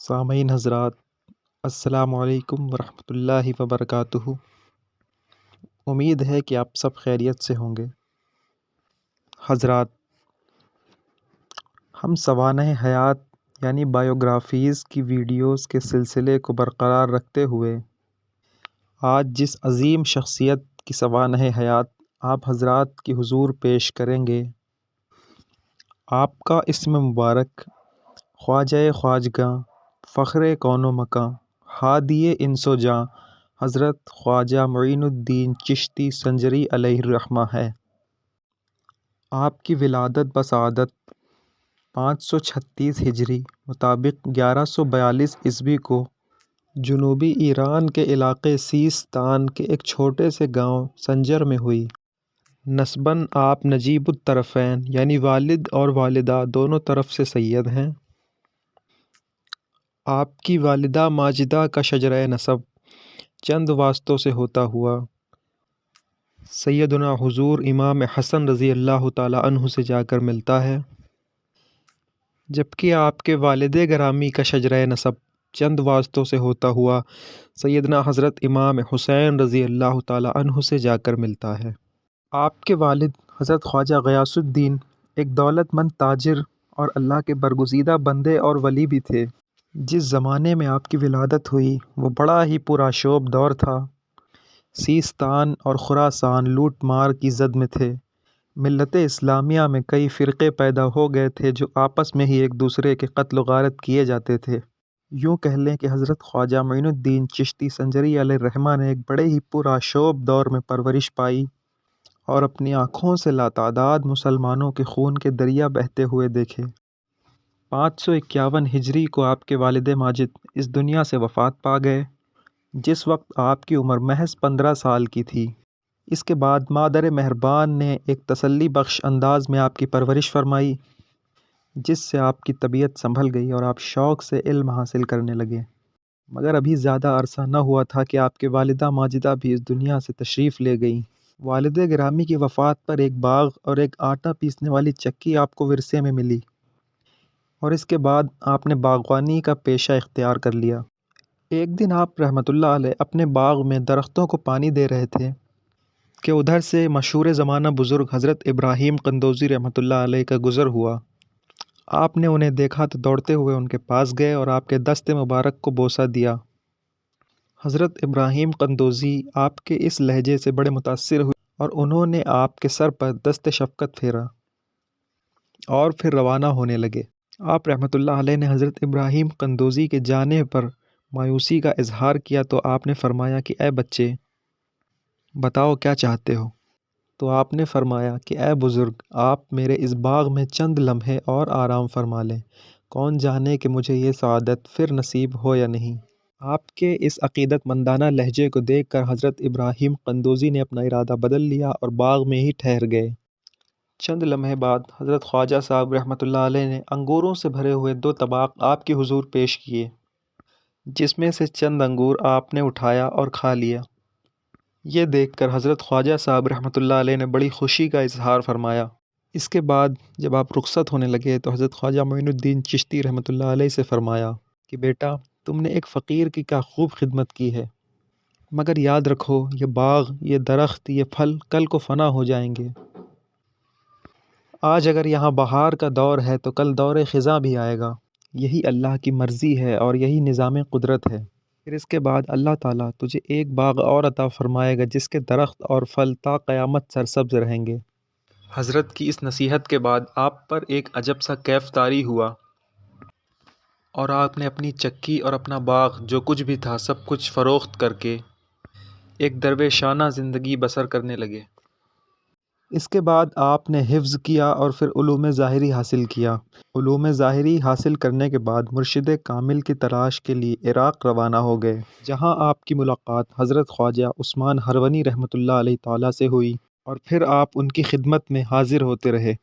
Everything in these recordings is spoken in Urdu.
سامعین حضرات، السلام علیکم ورحمۃ اللہ وبرکاتہ۔ امید ہے کہ آپ سب خیریت سے ہوں گے۔ حضرات، ہم سوانح حیات یعنی بایوگرافیز کی ویڈیوز کے سلسلے کو برقرار رکھتے ہوئے آج جس عظیم شخصیت کی سوانح حیات آپ حضرات کی حضور پیش کریں گے، آپ کا اسم مبارک خواجہ خواجگاں فخر کون و مکاں ہادی انس و جاں حضرت خواجہ معین الدین چشتی سنجری علیہ الرحمہ ہے۔ آپ کی ولادت بسعادت 536 ہجری مطابق 1142 عیسوی کو جنوبی ایران کے علاقے سیستان کے ایک چھوٹے سے گاؤں سنجر میں ہوئی۔ نسباً آپ نجیب الطرفین یعنی والد اور والدہ دونوں طرف سے سید ہیں۔ آپ کی والدہ ماجدہ کا شجرہ نسب چند واسطوں سے ہوتا ہوا سیدنا حضور امام حسن رضی اللہ تعالیٰ عنہ سے جا کر ملتا ہے، جبکہ آپ کے والد گرامی کا شجرہ نسب چند واسطوں سے ہوتا ہوا سیدنا حضرت امام حسین رضی اللہ تعالیٰ عنہ سے جا کر ملتا ہے۔ آپ کے والد حضرت خواجہ غیاث الدین ایک دولت مند تاجر اور اللہ کے برگزیدہ بندے اور ولی بھی تھے۔ جس زمانے میں آپ کی ولادت ہوئی وہ بڑا ہی پرآشوب دور تھا۔ سیستان اور خراسان لوٹ مار کی زد میں تھے۔ ملت اسلامیہ میں کئی فرقے پیدا ہو گئے تھے جو آپس میں ہی ایک دوسرے کے قتل و غارت کیے جاتے تھے۔ یوں کہہ لیں کہ حضرت خواجہ معین الدین چشتی سنجری علیہ الرحمہ نے ایک بڑے ہی پرآشوب دور میں پرورش پائی اور اپنی آنکھوں سے لاتعداد مسلمانوں کے خون کے دریا بہتے ہوئے دیکھے۔ 551 ہجری کو آپ کے والد ماجد اس دنیا سے وفات پا گئے، جس وقت آپ کی عمر محض 15 سال کی تھی۔ اس کے بعد مادر مہربان نے ایک تسلی بخش انداز میں آپ کی پرورش فرمائی، جس سے آپ کی طبیعت سنبھل گئی اور آپ شوق سے علم حاصل کرنے لگے۔ مگر ابھی زیادہ عرصہ نہ ہوا تھا کہ آپ کے والدہ ماجدہ بھی اس دنیا سے تشریف لے گئیں۔ والد گرامی کی وفات پر ایک باغ اور ایک آٹا پیسنے والی چکی آپ کو ورثے میں ملی، اور اس کے بعد آپ نے باغبانی کا پیشہ اختیار کر لیا۔ ایک دن آپ رحمۃ اللہ علیہ اپنے باغ میں درختوں کو پانی دے رہے تھے کہ ادھر سے مشہور زمانہ بزرگ حضرت ابراہیم قندوزی رحمۃ اللہ علیہ کا گزر ہوا۔ آپ نے انہیں دیکھا تو دوڑتے ہوئے ان کے پاس گئے اور آپ کے دست مبارک کو بوسہ دیا۔ حضرت ابراہیم قندوزی آپ کے اس لہجے سے بڑے متاثر ہوئے اور انہوں نے آپ کے سر پر دست شفقت پھیرا اور پھر روانہ ہونے لگے۔ آپ رحمۃ اللہ علیہ نے حضرت ابراہیم قندوزی کے جانے پر مایوسی کا اظہار کیا تو آپ نے فرمایا کہ اے بچے، بتاؤ کیا چاہتے ہو؟ تو آپ نے فرمایا کہ اے بزرگ، آپ میرے اس باغ میں چند لمحے اور آرام فرما لیں، کون جانے کہ مجھے یہ سعادت پھر نصیب ہو یا نہیں۔ آپ کے اس عقیدت مندانہ لہجے کو دیکھ کر حضرت ابراہیم قندوزی نے اپنا ارادہ بدل لیا اور باغ میں ہی ٹھہر گئے۔ چند لمحے بعد حضرت خواجہ صاحب رحمۃ اللہ علیہ نے انگوروں سے بھرے ہوئے 2 طباق آپ کی حضور پیش کیے، جس میں سے چند انگور آپ نے اٹھایا اور کھا لیا۔ یہ دیکھ کر حضرت خواجہ صاحب رحمۃ اللہ علیہ نے بڑی خوشی کا اظہار فرمایا۔ اس کے بعد جب آپ رخصت ہونے لگے تو حضرت خواجہ معین الدین چشتی رحمۃ اللہ علیہ سے فرمایا کہ بیٹا، تم نے ایک فقیر کی کیا خوب خدمت کی ہے، مگر یاد رکھو یہ باغ، یہ درخت، یہ پھل کل کو فنا ہو جائیں گے۔ آج اگر یہاں بہار کا دور ہے تو کل دور خزاں بھی آئے گا۔ یہی اللہ کی مرضی ہے اور یہی نظام قدرت ہے۔ پھر اس کے بعد اللہ تعالیٰ تجھے ایک باغ اور عطا فرمائے گا جس کے درخت اور پھل تا قیامت سرسبز رہیں گے۔ حضرت کی اس نصیحت کے بعد آپ پر ایک عجب سا کیف طاری ہوا اور آپ نے اپنی چکی اور اپنا باغ جو کچھ بھی تھا سب کچھ فروخت کر کے ایک درویشانہ زندگی بسر کرنے لگے۔ اس کے بعد آپ نے حفظ کیا اور پھر علوم ظاہری حاصل کیا۔ علوم ظاہری حاصل کرنے کے بعد مرشد کامل کی تلاش کے لیے عراق روانہ ہو گئے، جہاں آپ کی ملاقات حضرت خواجہ عثمان ہرونی رحمۃ اللہ علیہ تعالیٰ سے ہوئی اور پھر آپ ان کی خدمت میں حاضر ہوتے رہے۔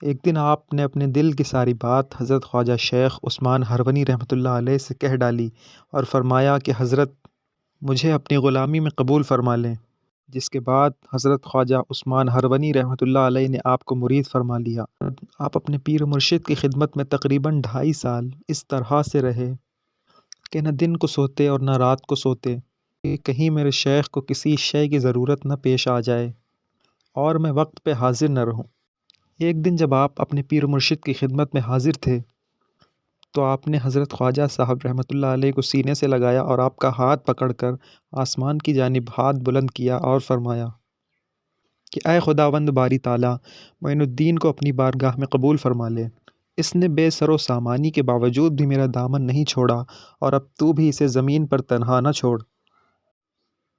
ایک دن آپ نے اپنے دل کی ساری بات حضرت خواجہ شیخ عثمان ہرونی رحمۃ اللہ علیہ سے کہہ ڈالی اور فرمایا کہ حضرت مجھے اپنی غلامی میں قبول فرما لیں، جس کے بعد حضرت خواجہ عثمان ہرونی رحمۃ اللہ علیہ نے آپ کو مرید فرما لیا۔ آپ اپنے پیر و مرشد کی خدمت میں تقریباً 2.5 سال اس طرح سے رہے کہ نہ دن کو سوتے اور نہ رات کو سوتے کہ کہیں میرے شیخ کو کسی شے کی ضرورت نہ پیش آ جائے اور میں وقت پہ حاضر نہ رہوں۔ ایک دن جب آپ اپنے پیر و مرشد کی خدمت میں حاضر تھے تو آپ نے حضرت خواجہ صاحب رحمۃ اللہ علیہ کو سینے سے لگایا اور آپ کا ہاتھ پکڑ کر آسمان کی جانب ہاتھ بلند کیا اور فرمایا کہ اے خداوند باری تعالیٰ، معین الدین کو اپنی بارگاہ میں قبول فرما لے۔ اس نے بے سر و سامانی کے باوجود بھی میرا دامن نہیں چھوڑا اور اب تو بھی اسے زمین پر تنہا نہ چھوڑ۔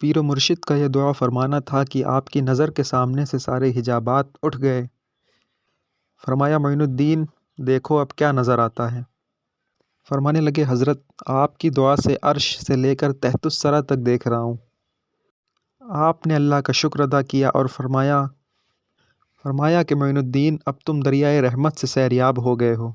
پیر و مرشد کا یہ دعا فرمانا تھا کہ آپ کی نظر کے سامنے سے سارے حجابات اٹھ گئے۔ فرمایا معین الدین دیکھو اب کیا نظر آتا ہے۔ فرمانے لگے حضرت آپ کی دعا سے عرش سے لے کر تحت الثری تک دیکھ رہا ہوں۔ آپ نے اللہ کا شکر ادا کیا اور فرمایا کہ معین الدین اب تم دریائے رحمت سے سیریاب ہو گئے ہو۔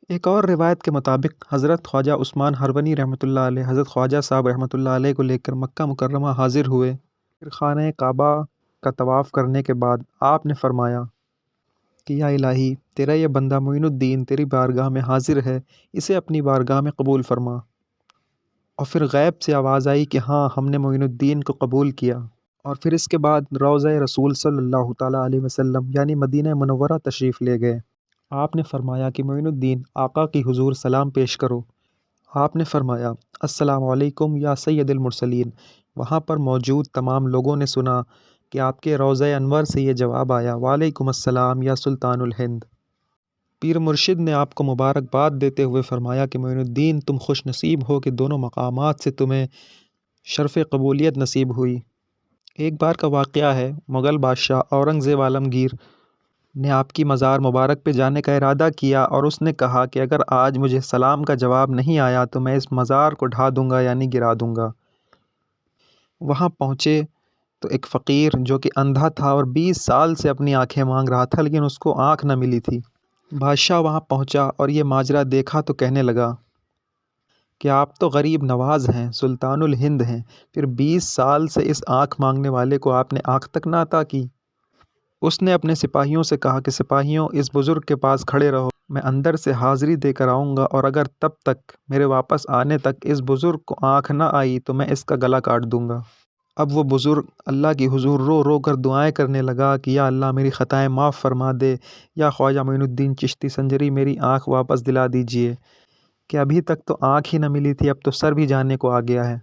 ایک اور روایت کے مطابق حضرت خواجہ عثمان ہرونی رحمۃ اللہ علیہ حضرت خواجہ صاحب رحمۃ اللہ علیہ کو لے کر مکہ مکرمہ حاضر ہوئے۔ پھر خانہ کعبہ کا طواف کرنے کے بعد آپ نے فرمایا کہ یا الہی، تیرا یہ بندہ معین الدین تیری بارگاہ میں حاضر ہے، اسے اپنی بارگاہ میں قبول فرما۔ اور پھر غیب سے آواز آئی کہ ہاں ہم نے معین الدین کو قبول کیا۔ اور پھر اس کے بعد روضہ رسول صلی اللہ تعالیٰ علیہ وسلم یعنی مدینہ منورہ تشریف لے گئے۔ آپ نے فرمایا کہ معین الدین آقا کی حضور سلام پیش کرو۔ آپ نے فرمایا السلام علیکم یا سید المرسلین۔ وہاں پر موجود تمام لوگوں نے سنا کہ آپ کے روضہ انور سے یہ جواب آیا وعلیکم السلام یا سلطان الہند۔ پیر مرشد نے آپ کو مبارکباد دیتے ہوئے فرمایا کہ معین الدین تم خوش نصیب ہو کہ دونوں مقامات سے تمہیں شرف قبولیت نصیب ہوئی۔ ایک بار کا واقعہ ہے، مغل بادشاہ اورنگزیب عالمگیر نے آپ کی مزار مبارک پہ جانے کا ارادہ کیا اور اس نے کہا کہ اگر آج مجھے سلام کا جواب نہیں آیا تو میں اس مزار کو ڈھا دوں گا یعنی گرا دوں گا۔ وہاں پہنچے تو ایک فقیر جو کہ اندھا تھا اور 20 سال سے اپنی آنکھیں مانگ رہا تھا لیکن اس کو آنکھ نہ ملی تھی۔ بادشاہ وہاں پہنچا اور یہ ماجرا دیکھا تو کہنے لگا کہ آپ تو غریب نواز ہیں، سلطان الہند ہیں، پھر 20 سال سے اس آنکھ مانگنے والے کو آپ نے آنکھ تک نہ عطا کی۔ اس نے اپنے سپاہیوں سے کہا کہ سپاہیوں اس بزرگ کے پاس کھڑے رہو، میں اندر سے حاضری دے کر آؤں گا اور اگر تب تک میرے واپس آنے تک اس بزرگ کو آنکھ نہ آئی تو میں اس کا گلا کاٹ دوں گا۔ اب وہ بزرگ اللہ کی حضور رو رو کر دعائیں کرنے لگا کہ یا اللہ میری خطائیں معاف فرما دے، یا خواجہ معین الدین چشتی سنجری میری آنکھ واپس دلا دیجئے کہ ابھی تک تو آنکھ ہی نہ ملی تھی، اب تو سر بھی جانے کو آ گیا ہے۔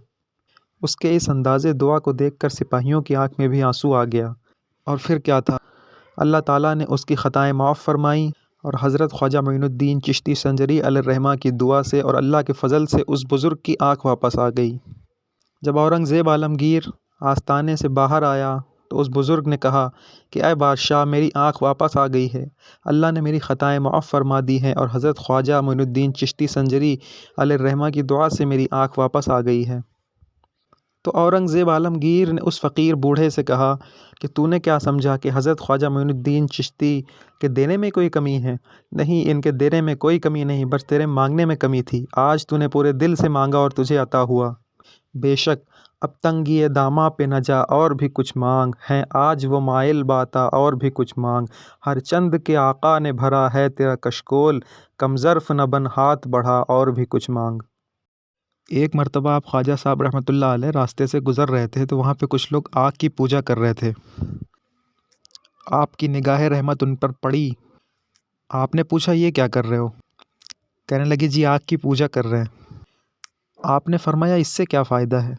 اس کے اس انداز دعا کو دیکھ کر سپاہیوں کی آنکھ میں بھی آنسو آ گیا۔ اور پھر کیا تھا، اللہ تعالیٰ نے اس کی خطائیں معاف فرمائیں اور حضرت خواجہ معین الدین چشتی سنجری علیہ الرحمہ کی دعا سے اور اللہ کے فضل سے اس بزرگ کی آنکھ واپس آ گئی۔ جب اورنگزیب عالمگیر آستانے سے باہر آیا تو اس بزرگ نے کہا کہ اے بادشاہ میری آنکھ واپس آ گئی ہے، اللہ نے میری خطائیں معاف فرما دی ہیں اور حضرت خواجہ معین الدین چشتی سنجری علیہ الرحمہ کی دعا سے میری آنکھ واپس آ گئی ہے۔ تو اورنگزیب عالمگیر نے اس فقیر بوڑھے سے کہا کہ تو نے کیا سمجھا کہ حضرت خواجہ معین الدین چشتی کے دینے میں کوئی کمی ہے؟ نہیں، ان کے دینے میں کوئی کمی نہیں، بس تیرے مانگنے میں کمی تھی۔ آج تو نے پورے دل سے مانگا اور تجھے عطا ہوا۔ بے شک اب تنگی داماں پہ نہ جا اور بھی کچھ مانگ، ہیں آج وہ مائل باتا اور بھی کچھ مانگ، ہر چند کے آقا نے بھرا ہے تیرا کشکول، کم ظرف نہ بن ہاتھ بڑھا اور بھی کچھ مانگ۔ ایک مرتبہ آپ خواجہ صاحب رحمۃ اللہ علیہ راستے سے گزر رہے تھے تو وہاں پہ کچھ لوگ آگ کی پوجا کر رہے تھے۔ آپ کی نگاہ رحمت ان پر پڑی۔ آپ نے پوچھا یہ کیا کر رہے ہو؟ کہنے لگے جی آگ کی پوجا کر رہے ہیں۔ آپ نے فرمایا اس سے کیا فائدہ ہے؟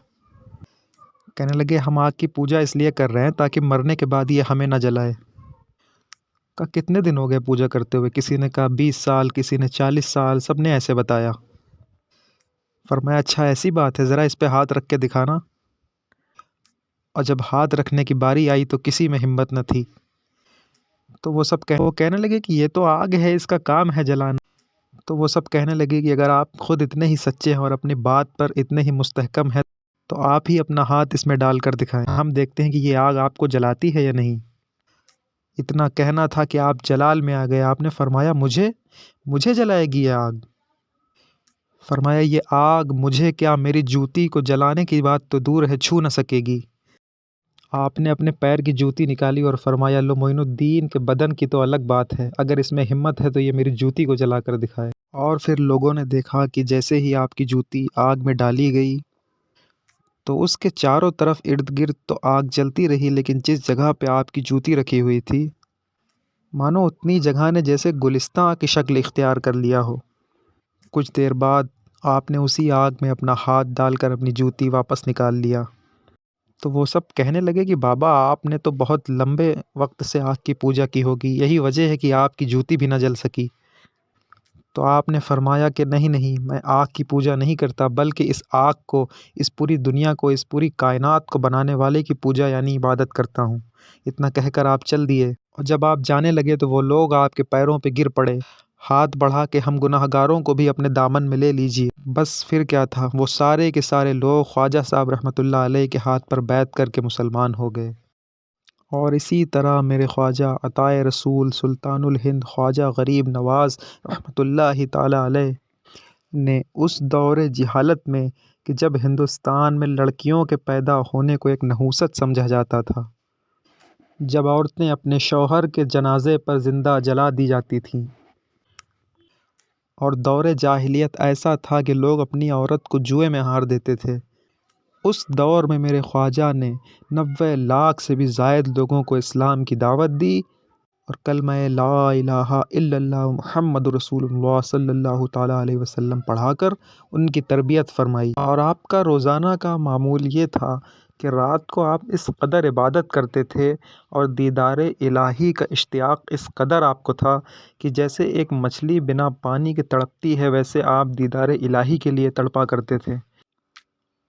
کہنے لگے ہم آگ کی پوجا اس لیے کر رہے ہیں تاکہ مرنے کے بعد یہ ہمیں نہ جلائے۔ کہا کتنے دن ہو گئے پوجا کرتے ہوئے؟ کسی نے کہا 20 سال، کسی نے 40 سال، سب نے ایسے بتایا۔ فرمایا اچھا ایسی بات ہے، ذرا اس پہ ہاتھ رکھ کے دکھانا۔ اور جب ہاتھ رکھنے کی باری آئی تو کسی میں ہمت نہ تھی، تو وہ کہنے لگے کہ یہ تو آگ ہے، اس کا کام ہے جلانا۔ تو وہ سب کہنے لگے کہ اگر آپ خود اتنے ہی سچے ہیں اور اپنی بات پر اتنے ہی مستحکم ہیں تو آپ ہی اپنا ہاتھ اس میں ڈال کر دکھائیں، ہم دیکھتے ہیں کہ یہ آگ آپ کو جلاتی ہے یا نہیں۔ اتنا کہنا تھا کہ آپ جلال میں آ گئے۔ آپ نے فرمایا مجھے جلائے گی یہ آگ؟ فرمایا یہ آگ مجھے کیا، میری جوتی کو جلانے کی بات تو دور ہے، چھو نہ سکے گی۔ آپ نے اپنے پیر کی جوتی نکالی اور فرمایا لو معین الدین کے بدن کی تو الگ بات ہے، اگر اس میں ہمت ہے تو یہ میری جوتی کو جلا کر دکھائے۔ اور پھر لوگوں نے دیکھا کہ جیسے ہی آپ کی جوتی آگ میں ڈالی گئی تو اس کے چاروں طرف ارد گرد تو آگ جلتی رہی، لیکن جس جگہ پہ آپ کی جوتی رکھی ہوئی تھی مانو اتنی جگہ نے جیسے گلستاں کی شکل اختیار کر لیا ہو۔ کچھ دیر بعد آپ نے اسی آگ میں اپنا ہاتھ ڈال کر اپنی جوتی واپس نکال لیا۔ تو وہ سب کہنے لگے کہ بابا آپ نے تو بہت لمبے وقت سے آگ کی پوجا کی ہوگی، یہی وجہ ہے کہ آپ کی جوتی بھی نہ جل سکی۔ تو آپ نے فرمایا کہ نہیں نہیں، میں آگ کی پوجا نہیں کرتا، بلکہ اس آگ کو، اس پوری دنیا کو، اس پوری کائنات کو بنانے والے کی پوجا یعنی عبادت کرتا ہوں۔ اتنا کہہ کر آپ چل دیے، اور جب آپ جانے لگے تو وہ لوگ آپ کے پیروں پہ گر پڑے، ہاتھ بڑھا کے ہم گناہ گاروں کو بھی اپنے دامن میں لے لیجیے۔ بس پھر کیا تھا، وہ سارے کے سارے لوگ خواجہ صاحب رحمۃ اللہ علیہ کے ہاتھ پر بیعت کر کے مسلمان ہو گئے۔ اور اسی طرح میرے خواجہ عطائے رسول سلطان الہند خواجہ غریب نواز رحمۃ اللہ تعالی علیہ نے اس دور جہالت میں کہ جب ہندوستان میں لڑکیوں کے پیدا ہونے کو ایک نحوست سمجھا جاتا تھا، جب عورتیں اپنے شوہر کے جنازے پر زندہ جلا دی جاتی تھیں، اور دور جاہلیت ایسا تھا کہ لوگ اپنی عورت کو جوئے میں ہار دیتے تھے، اس دور میں میرے خواجہ نے 90 لاکھ سے بھی زائد لوگوں کو اسلام کی دعوت دی اور کلمہ لا الہ الا اللہ محمد رسول اللہ صلی اللہ تعالیٰ علیہ وسلم پڑھا کر ان کی تربیت فرمائی۔ اور آپ کا روزانہ کا معمول یہ تھا کہ رات کو آپ اس قدر عبادت کرتے تھے اور دیدار الہی کا اشتیاق اس قدر آپ کو تھا کہ جیسے ایک مچھلی بنا پانی کے تڑپتی ہے، ویسے آپ دیدار الہی کے لیے تڑپا کرتے تھے۔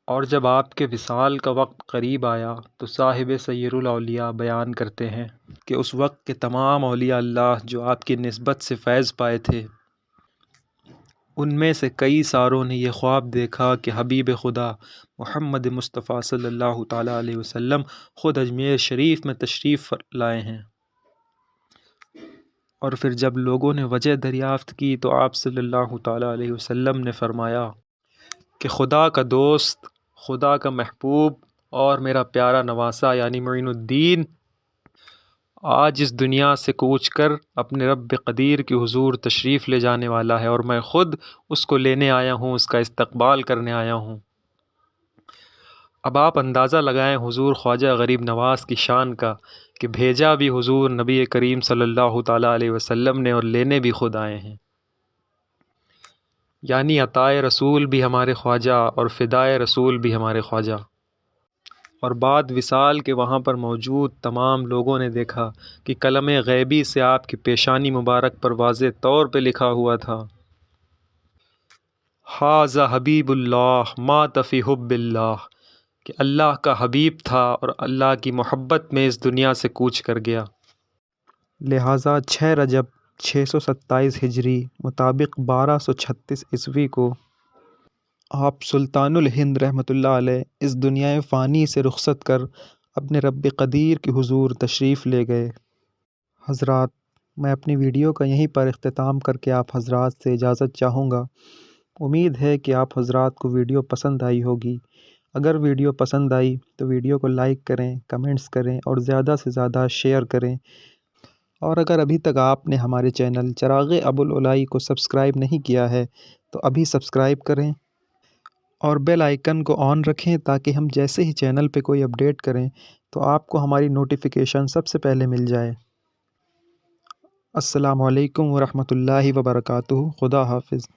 اور جب آپ کے وصال کا وقت قریب آیا تو صاحب سیر الاولیاء بیان کرتے ہیں کہ اس وقت کے تمام اولیاء اللہ جو آپ کی نسبت سے فیض پائے تھے، ان میں سے کئی ساروں نے یہ خواب دیکھا کہ حبیب خدا محمد مصطفیٰ صلی اللہ تعالیٰ علیہ وسلم خود اجمیر شریف میں تشریف لائے ہیں۔ اور پھر جب لوگوں نے وجہ دریافت کی تو آپ صلی اللہ تعالیٰ علیہ وسلم نے فرمایا کہ خدا کا دوست، خدا کا محبوب اور میرا پیارا نواسا یعنی معین الدین آج اس دنیا سے کوچ کر اپنے رب قدیر کی حضور تشریف لے جانے والا ہے، اور میں خود اس کو لینے آیا ہوں، اس کا استقبال کرنے آیا ہوں۔ اب آپ اندازہ لگائیں حضور خواجہ غریب نواز کی شان کا کہ بھیجا بھی حضور نبی کریم صلی اللہ تعالیٰ علیہ وسلم نے اور لینے بھی خود آئے ہیں، یعنی عطائے رسول بھی ہمارے خواجہ اور فدائے رسول بھی ہمارے خواجہ۔ اور بعد وصال کے وہاں پر موجود تمام لوگوں نے دیکھا کہ قلم غیبی سے آپ کی پیشانی مبارک پر واضح طور پہ لکھا ہوا تھا، ھذا حبیب اللہ مات فی حب اللہ، کہ اللہ کا حبیب تھا اور اللہ کی محبت میں اس دنیا سے کوچ کر گیا۔ لہٰذا 6 رجب 627 ہجری مطابق 1236 عیسوی کو آپ سلطان الہند رحمۃ اللہ علیہ اس دنیا فانی سے رخصت کر اپنے رب قدیر کی حضور تشریف لے گئے۔ حضرات، میں اپنی ویڈیو کا یہیں پر اختتام کر کے آپ حضرات سے اجازت چاہوں گا۔ امید ہے کہ آپ حضرات کو ویڈیو پسند آئی ہوگی۔ اگر ویڈیو پسند آئی تو ویڈیو کو لائک کریں، کمنٹس کریں اور زیادہ سے زیادہ شیئر کریں۔ اور اگر ابھی تک آپ نے ہمارے چینل چراغ ابوالعلائی کو سبسکرائب نہیں کیا ہے تو ابھی سبسکرائب کریں اور بیل آئیکن کو آن رکھیں تاکہ ہم جیسے ہی چینل پہ کوئی اپڈیٹ کریں تو آپ کو ہماری نوٹیفیکیشن سب سے پہلے مل جائے۔ السلام علیکم ورحمۃ اللہ وبرکاتہ۔ خدا حافظ۔